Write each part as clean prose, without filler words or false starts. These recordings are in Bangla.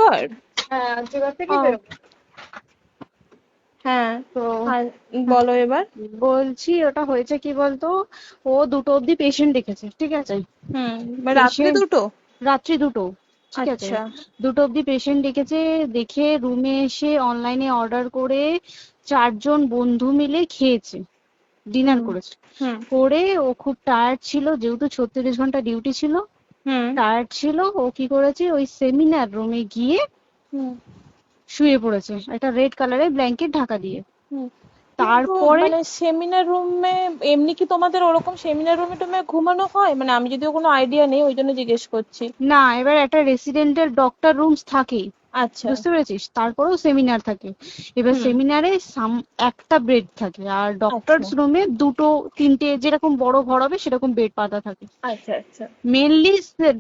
আর্যগড়? হ্যাঁ, আর্যগড় থেকে ও, বেরোবো। হ্যাঁ। তো আর বলো এবার। বলছি ওটা হয়েছে কি বলতো, ও 2টো অব্দি পেশেন্ট দেখেছে, ঠিক আছে। রাত্রি পেশেন্ট 2টো? রাত্রি 2টো, ঠিক আছে। আচ্ছা। 2টো অব্দি পেশেন্ট ডেকেছে, দেখে রুমে এসে অনলাইনে অর্ডার করে 4জন বন্ধু মিলে খেয়েছে, ডিনার হুম করেছে। হুম করে ও খুব টায়ার্ড ছিল, যেহেতু 36 ঘন্টা ডিউটি ছিল, হুম টায়ার্ড ছিল। ও কি করেছে, ওই সেমিনার রুমে গিয়ে হুম শুয়ে পড়েছে একটা রেড কালারের ব্ল্যাঙ্কেট ঢাকা দিয়ে। হুম কিন্তু তারপরে মানে সেমিনার রুমে এমনি কি তোমাদের ওরকম সেমিনার রুমে টুমে ঘুমানো হয়? মানে আমি যদিও কোনো আইডিয়া নেই, ওই জন্য জিজ্ঞেস করছি। না, এবার একটা রেসিডেন্টের ডক্টর রুমস থাকেই, আচ্ছা। বুঝতে পেরেছিস, তারপরেও সেমিনার থাকে। এবার হুম। সেমিনারে একটা বেড থাকে, আর আচ্ছা ডক্টরস রুমে 2টো 3টে, যেরকম বড় ঘর হবে সেরকম বেড পাতা থাকে। আচ্ছা আচ্ছা। মেনলি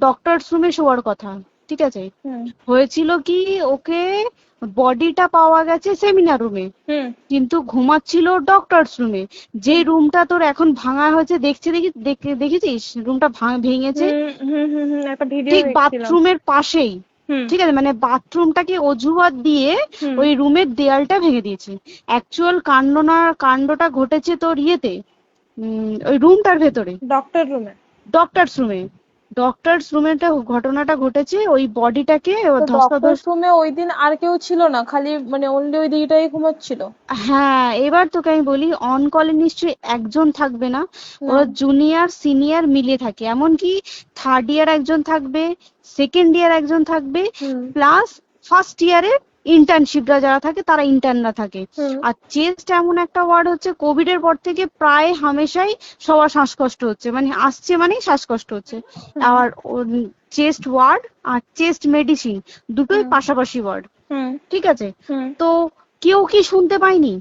ডক্টরস রুমে শোয়ার কথা, ঠিক আছে। হুম হয়েছিল কি, ওকে বডিটা পাওয়া গেছে সেমিনার রুমে, হুম কিন্তু ঘুমাচ্ছিল ডক্টরস রুমে। যে হুম রুমটা তোর এখন ভাঙা হয়েছে, দেখেছিস রুমটা ভেঙেছে, একটা ভিডিও ঠিক দেখছিলাম। বাথরুমের পাশেই, হুম ঠিক আছে, মানে বাথরুমটাকে অজুহাত দিয়ে হুম ওই রুমের দেয়ালটা ভেঙে দিয়েছে। অ্যাকচুয়াল কাণ্ডটা ঘটেছে তোর ইয়েতে, ওই রুমটার ভেতরে, ডক্টর রুমে? ডক্টরস রুমে। ডক্টরস রুমেটা ঘটনাটা ঘটেছে, ওই বডিটাকে তো ডক্টর ধস্তাধস্তি। রুমে ওই দিন আর কেউ ছিল না, খালি মানে অনলি ওই দিদিটাই ঘুমাচ্ছিল? হ্যাঁ, এবার তোকে আমি বলি, অন কলে নিশ্চয়ই একজন থাকবে না, না। ওরা জুনিয়র সিনিয়র মিলিয়ে থাকে, এমনকি থার্ড ইয়ার একজন থাকবে, সেকেন্ড ইয়ার একজন থাকবে, হুম প্লাস ফার্স্ট ইয়ারের ইন্টার্নশিপরা যারা থাকে তারা ইন্টার্নরা থাকে। হুম আর চেস্ট এমন একটা ওয়ার্ড হচ্ছে, কোভিড এর পর থেকে প্রায় হামেশাই সবার শ্বাসকষ্ট হচ্ছে, মানে আসছে মানেই শ্বাসকষ্ট হচ্ছে। হুম আর চেস্ট ওয়ার্ড আর চেস্ট মেডিসিন দুটোই হুম পাশাপাশি ওয়ার্ড, হুম ঠিক আছে। হুম তো কেউ কি শুনতে পায়নি?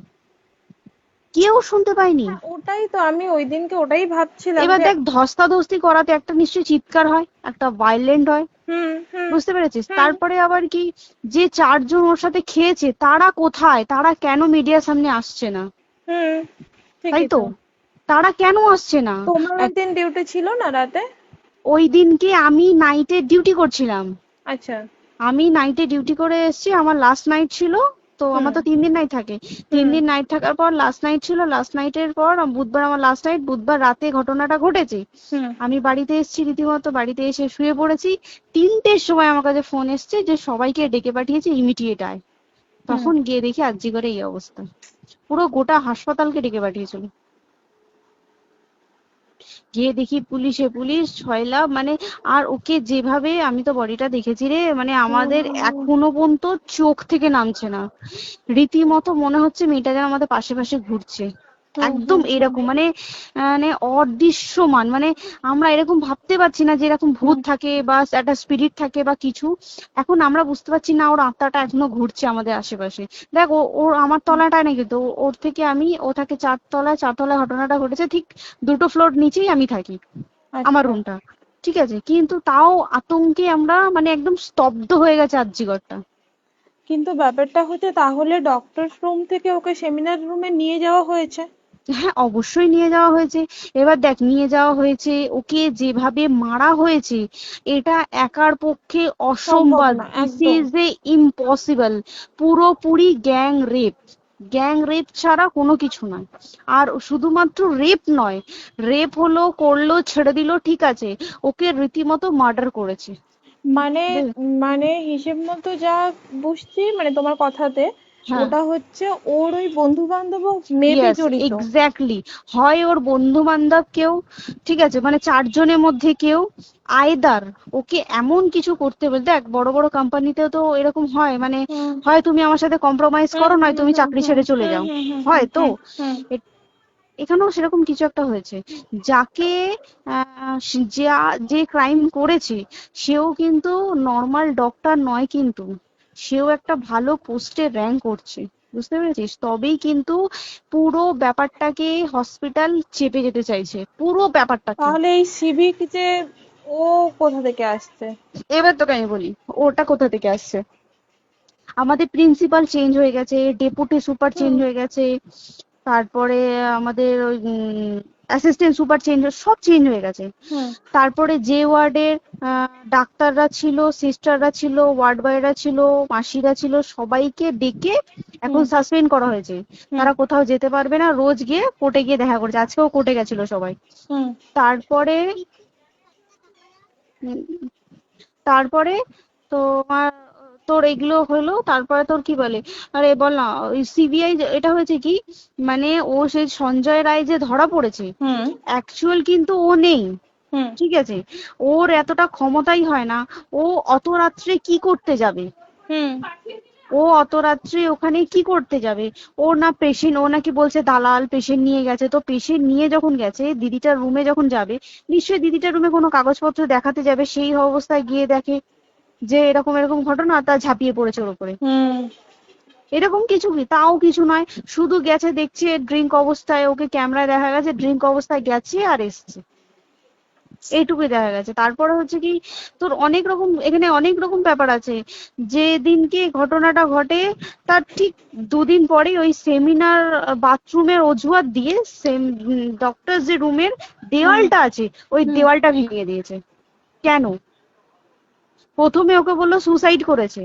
কেউ শুনতে পায়নি। হ্যাঁ, ওটাই তো আমি ওই দিনকে ওটাই ভাবছিলাম এবার যে। দেখ, ধস্তাধস্তি করাতে একটা নিশ্চয়ই চিৎকার হয়, একটা ভাইলেন্ট হয়, হুম হুম বুঝতে পেরেছিস। হুম তারপরে আবার কি, যে 4জন ওর সাথে খেয়েছে তারা কোথায়, তারা কেন মিডিয়ার সামনে আসছে না? হুম তাই ঠিকই তো, তো। তারা কেন আসছে না? তোমার ওই এক- দিন ডিউটি ছিল না রাতে? ওই দিনকে আমি নাইটে ডিউটি করছিলাম। আচ্ছা। আমি নাইটে ডিউটি করে এসেছি, আমার লাস্ট নাইট ছিল। তো হুম আমার তো 3 দিন নাইট থাকে, তিন হুম দিন নাইট থাকার পর লাস্ট নাইট ছিল, লাস্ট নাইটের পর বুধবার আমার লাস্ট নাইট, বুধবার রাতে ঘটনাটা ঘটেছে। হুম আমি বাড়িতে এসেছি, রীতিমতো বাড়িতে এসে শুয়ে পড়েছি। 3টের সময় আমার কাছে ফোন এসছে যে সবাইকে ডেকে পাঠিয়েছে, ইমিডিয়েট আয়। হুম। তখন গিয়ে দেখি আরজিকরে এই অবস্থা, পুরো গোটা হাসপাতালকে ডেকে পাঠিয়েছিল। গিয়ে দেখি পুলিশ ছয়লা, মানে, আর ওকে যেভাবে, আমি তো বডিটা দেখেছি রে, মানে আমাদের হুম। এখনো পর্যন্ত চোখ থেকে নামছে না। রীতিমতো মনে হচ্ছে মেয়েটা যেন আমাদের পাশে পাশে ঘুরছে, হুম একদম হুম হুম এরকম, মানে মানে অদৃশ্যমান, মানে আমরা এরকম ভাবতে পারছি না যে এরকম ভূত হুম থাকে বা একটা স্পিরিট থাকে বা কিছু। এখন আমরা বুঝতে পারছি না ওর আত্মাটা এখনো ঘুরছে আমাদের আশেপাশে। দেখ, ওর আমার তলাটায় নাকি, তো ওর থেকে ও থাকে 4তলায়, 4তলায় ঘটনাটা ঘটেছে, ঠিক 2টো ফ্লোর নিচেই আমি থাকি, আমার আচ্ছা। রুমটা, ঠিক আছে। কিন্তু তাও আতঙ্কে আমরা মানে একদম স্তব্ধ হয়ে গেছে আরজিকরটা। কিন্তু ব্যাপারটা হচ্ছে, তাহলে ডক্টর রুম থেকে ওকে সেমিনার রুমে নিয়ে যাওয়া হয়েছে? হ্যাঁ, অবশ্যই নিয়ে যাওয়া হয়েছে। এবার দেখ, নিয়ে যাওয়া হয়েছে, ওকে যেভাবে মারা হয়েছে, এটা একার পক্ষে সম্ভব অসম্ভব, না দিস একদম। Is a impossible. পুরোপুরি গ্যাং রেপ ছাড়া কোনো কিছু নয়। আর শুধুমাত্র রেপ নয়, রেপ হলো, করলো, ছেড়ে দিল, ঠিক আছে, ওকে রীতিমতো মার্ডার করেছে। মানে মানে হিসেব মতো যা বুঝছি মানে তোমার কথাতে, হ্যাঁ, ওটা হচ্ছে ওর ওই বন্ধু বান্ধব মেবি ইয়েস, জড়িত। এক্স্যাক্টলি। হয় ওর বন্ধু বান্ধব কেউ, ঠিক আছে, মানে 4জনের মধ্যে কেউ, আইদার ওকে এমন কিছু করতে বলতে, দেখ বড় বড় কোম্পানিতেও তো এরকম হয়, মানে হুম হয় তুমি আমার সাথে কম্প্রোমাইজ হুম করো, নয় হুম তুমি হুম চাকরি হুম ছেড়ে চলে হুম যাও, হুম হুম হুম হয় তো। হুম হুম। এ- এখানেও সেরকম কিছু একটা হয়েছে। যাকে যে ক্রাইম করেছে, সেও কিন্তু নর্মাল ডক্টর নয়, কিন্তু সেও একটা ভালো পোস্টে র্যাঙ্ক করছে, বুঝতে পেরেছিস, তবেই কিন্তু পুরো ব্যাপারটাকে হসপিটাল চেপে যেতে চাইছে, পুরো ব্যাপারটাকে। তাহলে এই সিভিক যে, ও কোথা থেকে আসছে? এবার তোকে আমি বলি ওটা কোথা থেকে আসছে। আমাদের প্রিন্সিপাল চেঞ্জ হয়ে গেছে, ডেপুটি সুপার চেঞ্জ হুম হয়ে গেছে, তারপরে আমাদের ওই অ্যাসিস্ট্যান্ট সুপার চেঞ্জ, সব চেঞ্জ হয়ে গেছে। হুম তারপরে যে ওয়ার্ডের ডাক্তাররা ছিল, সিস্টাররা ছিল, ওয়ার্ড বয়রা ছিল, মাসিরা ছিল, সবাইকে ডেকে এখন হুম সাসপেন্ড করা হয়েছে। হুম তারা কোথাও যেতে পারবে না, রোজ গিয়ে কোর্টে গিয়ে দেখা করেছে, আজকেও কোর্টে গেছিল সবাই। হুম তারপরে উম, তারপরে তোমার তোর এগুলো হলো, তারপরে তোর কি বলে, আরে বল না, ওই সিবিআই এটা হয়েছে কি, মানে ও সেই সঞ্জয় রায় যে ধরা পড়েছে, হুম অ্যাকচুয়াল কিন্তু ও নেই, হুম ঠিক আছে? ওর এতটা ক্ষমতাই হয় না। ও অত রাত্রে কি করতে যাবে? হুম ও অত রাত্রে ওখানে কি করতে যাবে? ও না পেশেন্ট, ও নাকি বলছে দালাল পেশেন্ট নিয়ে গেছে, তো পেশেন্ট নিয়ে যখন গেছে দিদিটার রুমে যখন যাবে, নিশ্চয়ই দিদিটার রুমে কোনো কাগজপত্র দেখাতে যাবে, সেই অবস্থায় গিয়ে দেখে যে এরকম এরকম ঘটনা, তা ঝাঁপিয়ে পড়েছে ওর উপরে। হুম এরকম কিছু কি, তাও কিছু নয়, শুধু গেছে দেখছে ড্রিঙ্ক অবস্থায়, ওকে ক্যামেরায় দেখা গেছে ড্রিঙ্ক অবস্থায় গেছে আর এসছে, এইটুকুই দেখা গেছে। তারপরে হচ্ছে কি, তোর অনেক রকম এখানে অনেক রকম ব্যাপার আছে। যে দিনকে ঘটনাটা ঘটে তার ঠিক দুদিন পরে ওই সেমিনার বাথরুমের অজুহাত দিয়ে ডক্টর যে রুমের হুম দেওয়ালটা আছে ওই হুম দেওয়ালটা ভেঙে দিয়েছে। কেন? প্রথমে ওকে বললো সুসাইড করেছে,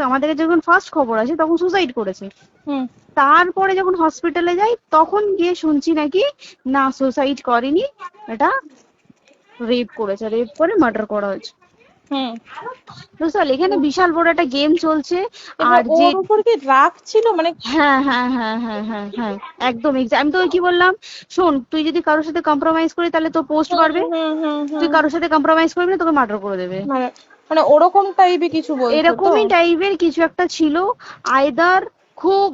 আমাদের কাছে যখন ফার্স্ট খবর আছে তখন সুসাইড করেছে। হুম তারপরে যখন হসপিটালে যাই তখন গিয়ে শুনছি নাকি না সুসাইড করেনি, এটা রেপ করেছে, রেপ করে মার্ডার করা হয়েছে। হুম বুঝতে পারলি, এখানে বিশাল বড় একটা গেম চলছে। এবার আর যে ওর উপর কি রাগ ছিল মানে? হ্যাঁ হ্যাঁ হ্যাঁ হ্যাঁ হ্যাঁ হ্যাঁ, একদম আমি তো কি বললাম, শোন তুই যদি কারোর সাথে কম্প্রোমাইজ করি তাহলে তোর পোস্ট হুম বাড়বে, হুম হুম তুই হুম কারোর সাথে কম্প্রোমাইজ করবি না তোকে মার্ডার করে দেবে। মানে মানে ওরকম টাইপের কিছু বলছো তো? এরকমই টাইপের কিছু একটা ছিল। আইদার খুব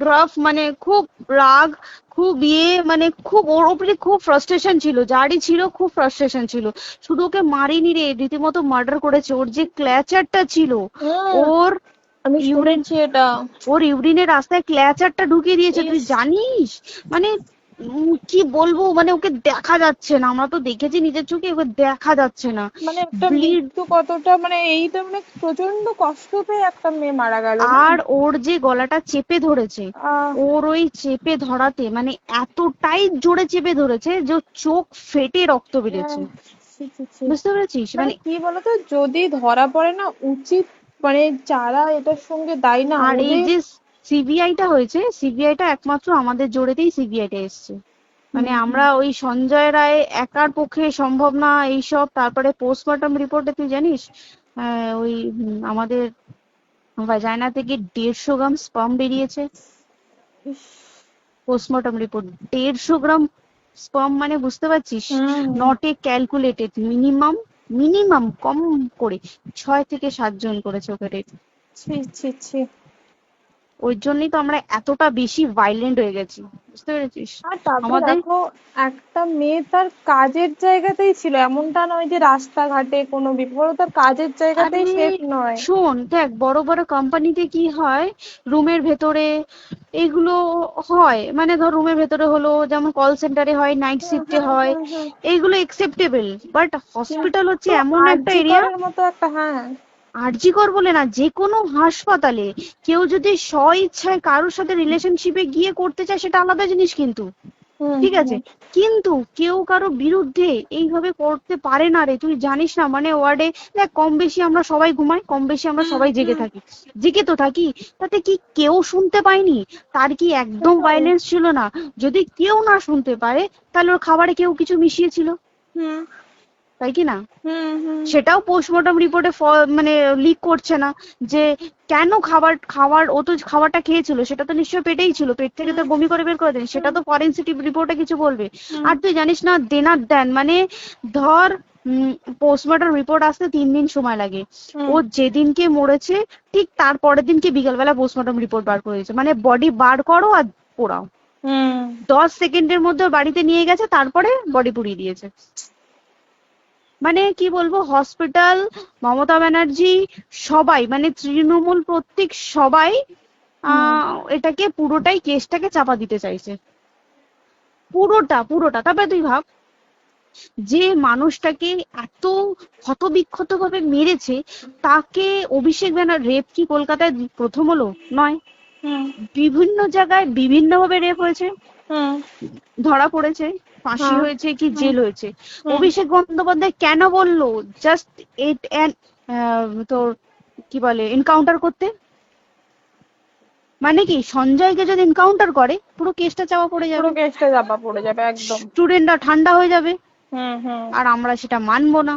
রাফ, মানে খুব রাগ, খুব মানে খুব ওর উপরে খুব ফ্রাস্ট্রেশন ছিল, যারই ছিল খুব ফ্রাস্ট্রেশন ছিল। শুধু ওকে মারিনি রে, রীতিমতো মার্ডার করেছে। ওর যে ক্ল্যাচারটা ছিল, হুম ওর আমি ইউরিন, শুনেছি এটা। ওর ইউরিনের রাস্তায় ক্ল্যাচারটা ঢুকিয়ে দিয়েছে, তুই ইস, জানিস? মানে কি বলবো, মানে ওকে দেখা যাচ্ছে না, আমরা তো দেখেছি নিজের চোখে, ওকে দেখা যাচ্ছে না। মানে একটা ব্লিড। মৃত্যু কতটা, মানে এইটা মানে প্রচন্ড কষ্ট পেয়ে একটা মেয়ে মারা গেল না? আর ওর যে গলাটা চেপে ধরেছে, আহ ওর ওই চেপে ধরাতে মানে এতটাই জোরে চেপে ধরেছে যে ওর চোখ ফেটে রক্ত বেরিয়েছে। আহ, ছি, ছি, ছি। বুঝতে পেরেছিস? মানে মানে কি বলতো, যদি ধরা পড়ে না উচিত, মানে যারা এটার সঙ্গে দায়ী না আর এই ওদের। যে সিবিআইটা হয়েছে, সিবিআইটা একমাত্র আমাদের জোরেতেই সিবিআইটা এসছে। মানে হুম হুম আমরা ওই সঞ্জয় রায় একার পক্ষে সম্ভব না এইসব। তারপরে পোস্টমর্টম রিপোর্টে তুই জানিস ওই আমাদের ভাজাইনা থেকে 150 গ্রাম স্পার্ম বেরিয়েছে। ইস, পোস্টমর্টম রিপোর্ট 150 গ্রাম স্পার্ম, মানে বুঝতে পারছিস? Hmm not a calculated, minimum minimum কম করে 6 থেকে 7 জন করেছে ওকে rape। ছি ছি ছি। ওই জন্যই তো আমরা এতটা বেশি ভাইলেন্ট হয়ে গেছি, বুঝতে পেরেছিস? আর তারপর আমাদের দেখো, একটা মেয়ে তার কাজের জায়গাতেই ছিল, এমনটা নয় যে রাস্তাঘাটে কোনো বিপদ, ও তার কাজের আরে জায়গাতেই সেফ নয়। শোন দেখ, বড় বড় কোম্পানিতে কি হয়, রুমের ভেতরে এগুলো হয়, মানে ধর রুমের ভেতরে হলো, যেমন কল সেন্টারে হয়, নাইট হুম শিফটে হুম হয়, হুম হুম। এইগুলো একসেপ্টেবল। বাট হসপিটাল হচ্ছে কিন্তু এমন একটা আরজি এরিয়া, করের মতো একটা, হ্যাঁ। আরজি কর বলে না, যে কোনো হাসপাতালে কেউ যদি স্ব ইচ্ছায় কারোর সাথে রিলেশনশিপে গিয়ে করতে চায় সেটা আলাদা জিনিস কিন্তু, হুম ঠিক আছে? হুম কিন্তু কেউ কারো বিরুদ্ধে এইভাবে করতে পারে না রে, তুই জানিস না? মানে ওয়ার্ডে দেখ, কম বেশি আমরা সবাই ঘুমাই, কম বেশি আমরা হুম সবাই জেগে হুম। থাকি, জেগে তো থাকি, তাতে কি কেউ শুনতে পায়নি? তার কি একদম সেটাই। ভাইলেন্স ছিল না? যদি কেউ না শুনতে পারে তাহলে ওর খাবারে কেউ কিছু মিশিয়েছিল, হুম তাই কি না? হুম হুম সেটাও পোস্টমর্টম রিপোর্টে মানে লিক করছে না, যে কেন খাবার খাবার ও তো খাবারটা খেয়েছিল, সেটা তো নিশ্চয়ই পেটেই ছিল, পেট থেকে তো হুম বমি করে বের করে দেন, সেটা হুম তো ফরেনসিক রিপোর্টে কিছু বলবে। হুম আর তুই জানিস না, দেনার দেন মানে ধর পোস্টমর্টম রিপোর্ট আসতে 3 দিন সময় লাগে। হুম ও যেদিনকে মরেছে ঠিক তার পরের দিনকে বিকালবেলা পোস্টমর্টম রিপোর্ট বার করে দিয়েছে, মানে বডি বার করো আর পোড়াও, হুম। 10 সেকেন্ডের মধ্যে ওর বাড়িতে নিয়ে গেছে, তারপরে বডি পুড়িয়ে দিয়েছে। মানে কি বলবো, হসপিটাল, মমতা ব্যানার্জি, সবাই মানে তৃণমূল প্রত্যেক সবাই হুম এটাকে পুরোটাই কেসটাকে চাপা দিতে চাইছে, পুরোটা পুরোটা। তবে তুই ভাব, যে মানুষটাকে এত ক্ষতবিক্ষত ভাবে মেরেছে, তাকে অভিষেক ব্যানার রেপ কি কলকাতায় প্রথম হলো? নয়, হুম বিভিন্ন জায়গায় বিভিন্ন ভাবে রেপ হয়েছে, হুম ধরা পড়েছে, ফাঁসি হ্যাঁ হয়েছে কি হুম জেল হয়েছে। হুম অভিষেক বন্দ্যোপাধ্যায় কেন বললো জাস্ট এট তোর কি বলে এনকাউন্টার করতে? মানে কি সঞ্জয়কে যদি এনকাউন্টার করে পুরো কেসটা চাপা পড়ে পুরো যাবে, কেসটা চাপা পড়ে যাবে একদম। স্টুডেন্টরা ঠান্ডা হয়ে যাবে, হুম হুম আর আমরা সেটা মানবো না,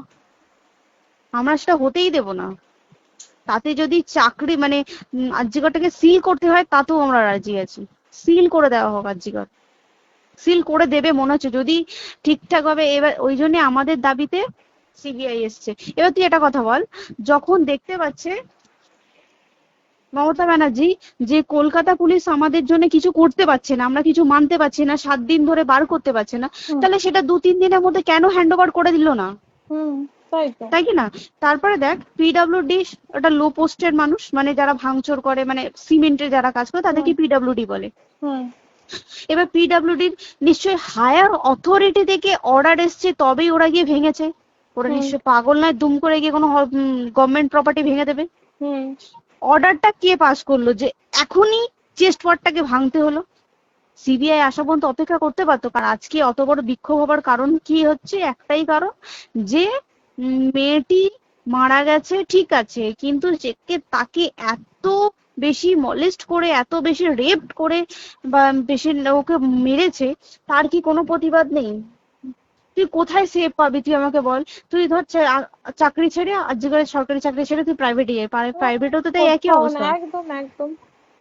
আমরা সেটা হতেই দেবো না। তাতে যদি চাকরি মানে আরজিকরটাকে সিল করতে হয় তাতেও আমরা রাজি আছি, সিল করে দেওয়া হোক আরজিকর, সিল করে দেবে মনে হচ্ছে যদি ঠিকঠাক ভাবে। এবার ওই জন্য আমাদের দাবিতে সিবিআই এসছে। এবার তুই একটা কথা বল, যখন দেখতে পাচ্ছে মমতা ব্যানার্জি যে কলকাতা পুলিশ আমাদের জন্য কিছু করতে পারছে না, আমরা কিছু মানতে পারছি না, 7 দিন ধরে বার করতে পারছে না, হুম তাহলে সেটা 2-3 দিনের মধ্যে কেন হ্যান্ড ওভার করে দিল না? হুম তাই তো। তাই কি না? তারপরে দেখ পিডব্লিউডি ওটা লো পোস্টের মানুষ, মানে যারা ভাঙচুর করে, মানে সিমেন্টের যারা কাজ করে হুম তাদেরকে পিডব্লিউডি বলে। হুম এবার পিডব্লিউডির নিশ্চয়ই হায়ার অথরিটি থেকে অর্ডার এসছে তবেই ওরা গিয়ে ভেঙেছে। ওরা হুম নিশ্চয়ই পাগল নয় দুম করে গিয়ে কোনো গভর্নমেন্ট প্রপার্টি ভেঙে দেবে। হুম অর্ডারটা কে পাস করলো যে এখনই চেস্ট ওয়ার্ডটাকে ভাঙতে হলো? সিবিআই আসা পর্যন্ত অপেক্ষা করতে পারতো। কারণ আজকে অত বড় বিক্ষোভ হবার কারণ কি হচ্ছে, একটাই কারণ যে মেয়েটি মারা গেছে ঠিক আছে, কিন্তু তাকে এত বেশি মলেস্ট করে, এত বেশি রেপ করে বা বেশি ওকে মেরেছে, তার কি কোনো প্রতিবাদ নেই? তুই কোথায় সেফ পাবি তুই আমাকে বল? তুই ধর চাকরি ছেড়ে আজকের সরকারি চাকরি ছেড়ে তুই প্রাইভেটে যাই, প্রাইভেটেও তো তাই একই কোথাও না অবস্থা, একদম একদম।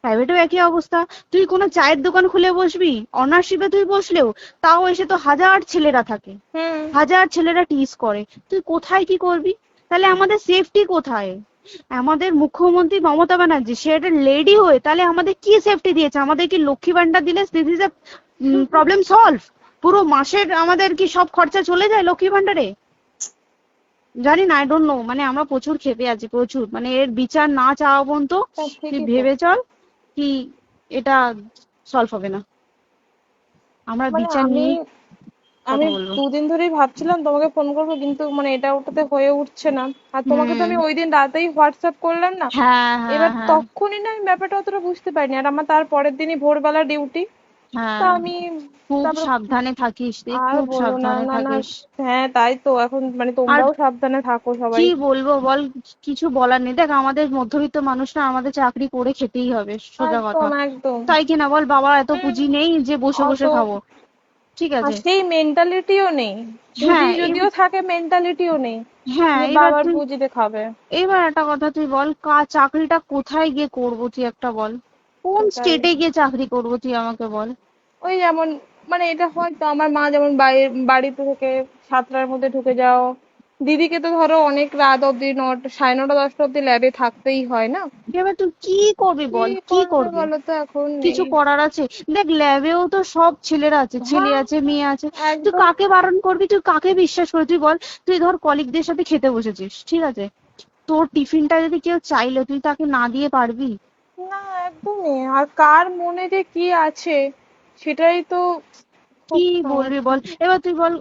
প্রাইভেটেও একই অবস্থা। তুই কোনো চায়ের দোকান খুলে বসবি, অনার্সশিপে তুই বসলেও তাও এসে তো হাজার ছেলেরা থাকে, হুম হাজার ছেলেরা টিজ করে, তুই কোথায় কি করবি? তাহলে আমাদের সেফটি কোথায়? আমাদের মুখ্যমন্ত্রী মমতা ব্যানার্জি সে একটা লেডি হয়ে তাহলে আমাদের কি সেফটি দিয়েছে? আমাদের কি লক্ষ্মী ভান্ডার দিলে this is a problem solve? পুরো মাসের আমাদের কি সব খরচা চলে যায় লক্ষ্মী ভান্ডারে? জানি না, আই ডোন্ট নো, মানে আমরা প্রচুর ক্ষেপে আছি, প্রচুর, মানে এর বিচার না চাওয়া পর্যন্ত তা তুই ঠিকই তো। ভেবে চল কি এটা সলভ হবে না। আমরা মানে বিচার আমি নিয়ে আমি কথা বলবো। 2 দিন ধরেই ভাবছিলাম তোমাকে ফোন করবো, কিন্তু মানে এটা ওটাতে হয়ে উঠছে না। আর তোমাকে তো হুম। আমি ওই দিন রাতেই হোয়াটসঅ্যাপ করলাম না। হ্যাঁ হ্যাঁ এবার হ্যাঁ তখনই না আমি ব্যাপারটা অতটা বুঝতে পারিনি, আর আমার তার পরের দিনই ভোরবেলা ডিউটি। তা হ্যাঁ। আমি খুব তারপর সাবধানে থাকিস রে, আর খুব বলো না, সাবধানে না না। থাকিস। হ্যাঁ তাই তো, এখন মানে আর তোমরাও সাবধানে থাকো সবাই। কি বলবো বল, কিছু বলার নেই। দেখ আমাদের মধ্যবিত্ত মানুষরা, আমাদের চাকরি করে খেতেই হবে, সোজা কথা। একদম একদম। তাই কিনা বল? বাবার এত হুম পুঁজি নেই যে বসে অত, বসে খাবো, ঠিক আর আছে? সেই মেন্টালিটিও নেই। পুঁজি হ্যাঁ যদিও থাকে, মেন্টালিটিও নেই হ্যাঁ যে এবার বাবার তুই, পুঁজিতে খাবে। এবার একটা কথা তুই বল, চাকরিটা কোথায় গিয়ে করবো তুই একটা বল? কোন সেটাই। স্টেটে গিয়ে চাকরি করবো তুই আমাকে বল? ওই যেমন, মানে এটা হয়তো আমার মা যেমন বাড়িতে থেকে 7টার মধ্যে ঢুকে যাও, দিদিকে তো ধরো অনেক রাত অব্দি 9টা, 9:30, 10টা অব্দি ল্যাবে থাকতেই হয় না। এবার তুই কি করবি কি বল, কি করবে করবি? বলো তো, এখন কিছু নেই। করার আছে? দেখ ল্যাবেও তো সব ছেলেরা আছে, ছেলে হ্যাঁ আছে মেয়ে আছে, তুই একদম। কাকে বারণ করবি, তুই কাকে বিশ্বাস করবি তুই বল? তুই ধর কলিগদের সাথে খেতে বসেছিস, ঠিক আছে, তোর টিফিনটা যদি কেউ চাইলো তুই তাকে না দিয়ে পারবি? না একদমই, আর কার মনে যে কি আছে সেটাই তো কি খুব বলবি সমস্যা। বল? এবার তুই বল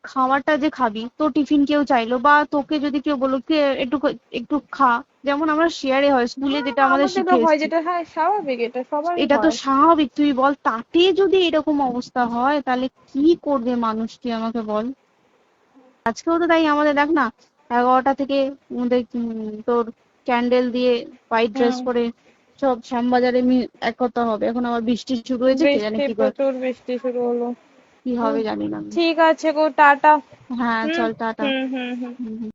খাবারটা যে খাবি, তোর টিফিন কেউ চাইলো বা তোকে যদি কেউ বললো কে একটু একটু খা, যেমন আমরা শেয়ারে হয় স্কুলে হ্যাঁ যেটা আমাদের আমাদেরও শিখে হয়, এসেছি, যেটা হ্যাঁ স্বাভাবিক, এটা সবারই এটা তো হয়। স্বাভাবিক। তুই বল তাতে যদি এরকম অবস্থা হয় তাহলে কি করবে মানুষ, তুই আমাকে বল? আজকেও তো তাই আমাদের দেখ না, 11টা থেকে আমাদের তোর ক্যান্ডেল দিয়ে হোয়াইট ড্রেস হুম। পরে সব শ্যামবাজারে একতা হবে। এখন আবার বৃষ্টি শুরু হয়েছে, কে জানে বৃষ্টি, কি প্রচুর বৃষ্টি শুরু হলো। কি হুম, হবে জানি না আমি। ঠিক আছে গো, টাটা। হ্যাঁ হুম চল টাটা। হুম হুম হুম। হুম হুম।